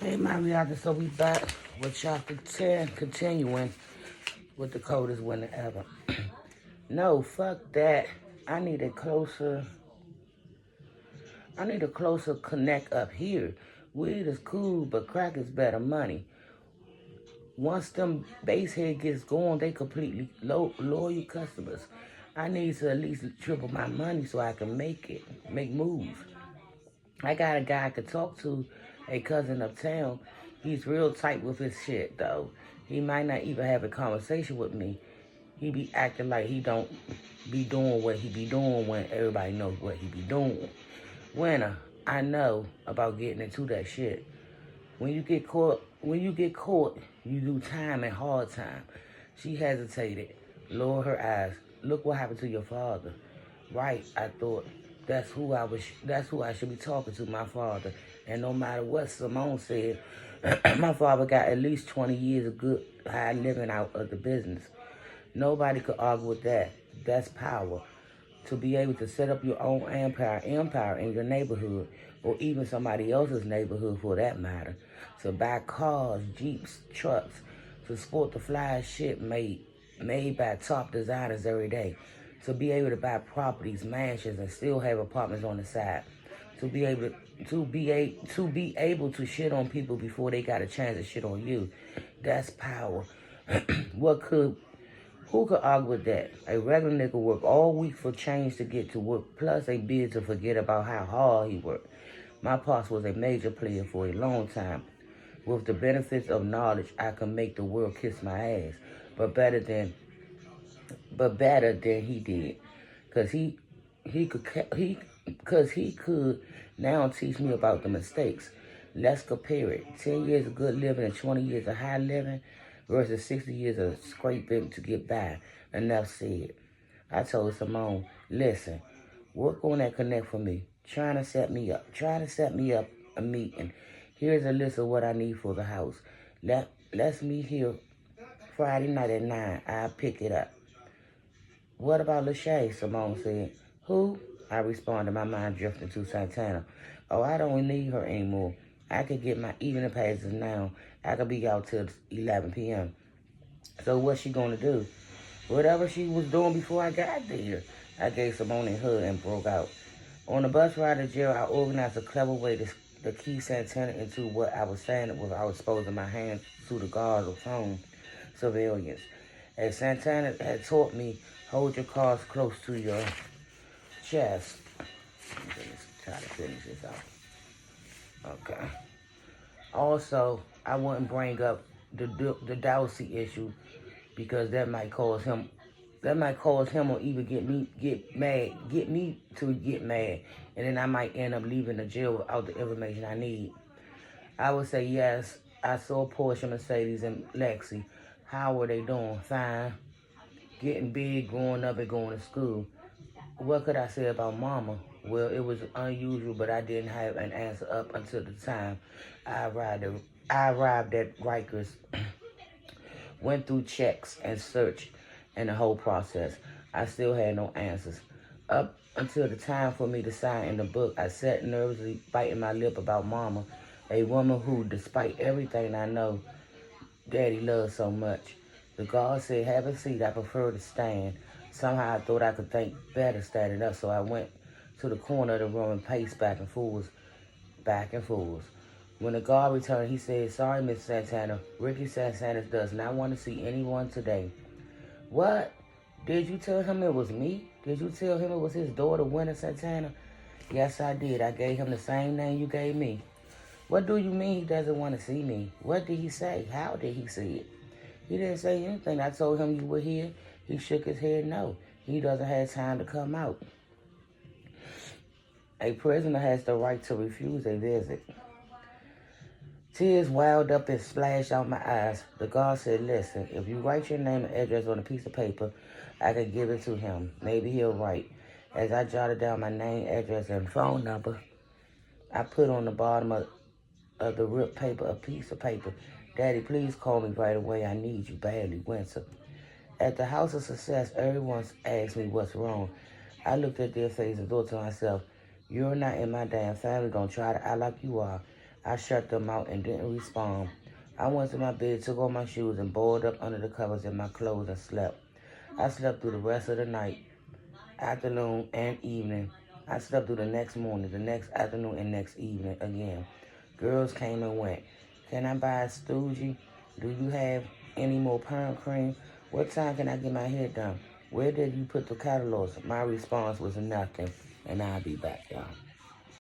Hey, my reality, so we back with chapter 10, continuing with the coldest winter ever. No, fuck that. I need a closer, I need a closer connect up here. Weed is cool, but crack is better money. Once them base head gets going, they completely loyal customers. I need to at least triple my money so I can make moves. I got a guy I could talk to, a cousin uptown. He's real tight with his shit, though. He might not even have a conversation with me. He be acting like he don't be doing what he be doing when everybody knows what he be doing. Winner, I know about getting into that shit. When you get caught, you do time and hard time. She hesitated, lowered her eyes. Look what happened to your father. Right, I thought. That's who I should be talking to, my father. And no matter what Simone said, my father got at least 20 years of good high living out of the business. Nobody could argue with that. That's power. To be able to set up your own empire in your neighborhood, or even somebody else's neighborhood for that matter. To buy cars, jeeps, trucks, to sport the fly shit made by top designers every day. To be able to buy properties, mansions, and still have apartments on the side. To be able to shit on people before they got a chance to shit on you. That's power. what could who could argue with that? A regular nigga work all week for change to get to work, plus a bid to forget about how hard he worked. My pops was a major player for a long time. With the benefits of knowledge, I could make the world kiss my ass, but better than he did, cause he could now teach me about the mistakes. Let's compare it: 10 years of good living and 20 years of high living, versus 60 years of scraping to get by. Enough said. I told Simone, listen, work on that connect for me. Trying to set me up a meeting. Here's a list of what I need for the house. Let's meet here Friday night at 9. I'll pick it up. What about Lachey? Simone said. Who? I responded, my mind drifting to Santana. Oh, I don't need her anymore. I could get my evening passes now. I could be out till 11 p.m. So what's she gonna do? Whatever she was doing before I got there. I gave Simone a hug and broke out. On the bus ride to jail, I organized a clever way to key Santana into what I was saying without exposing my hands to the guards or phone surveillance. As Santana had taught me, hold your cards close to your chest. Let's try to finish this out. Okay. Also, I wouldn't bring up the Dowsey issue because that might cause him or even get me to get mad, and then I might end up leaving the jail without the information I need. I would say yes. I saw Porsche, Mercedes, and Lexi. How are they doing? Fine. Getting big, growing up, and going to school. What could I say about Mama? Well, it was unusual, but I didn't have an answer up until the time I arrived at, I arrived at Rikers, went through checks and search and the whole process. I still had no answers. Up until the time for me to sign in the book, I sat nervously biting my lip about Mama, a woman who, despite everything I know, Daddy loves so much. The guard said, have a seat, I prefer to stand. Somehow I thought I could think better standing up, so I went to the corner of the room and paced back and forth, back and forth. When the guard returned, he said, sorry, Miss Santana, Ricky Santana does not want to see anyone today. What? Did you tell him it was me? Did you tell him it was his daughter, Winter Santana? Yes, I did. I gave him the same name you gave me. What do you mean he doesn't want to see me? What did he say? How did he say it? He didn't say anything. I told him you were here. He shook his head no. He doesn't have time to come out. A prisoner has the right to refuse a visit. Tears welled up and splashed out my eyes. The guard said, listen, if you write your name and address on a piece of paper, I can give it to him. Maybe he'll write. As I jotted down my name, address, and phone number, I put on the bottom of the ripped paper a piece of paper. Daddy, please call me right away. I need you badly, Winter. At the House of Success, everyone asked me what's wrong. I looked at their faces and thought to myself, you're not in my damn family. Don't try to act like you are. I shut them out and didn't respond. I went to my bed, took off my shoes, and boiled up under the covers in my clothes and slept. I slept through the rest of the night, afternoon, and evening. I slept through the next morning, the next afternoon, and next evening again. Girls came and went. Can I buy a stoogie? Do you have any more perm cream? What time can I get my hair done? Where did you put the catalogs? My response was nothing, and I'll be back, y'all.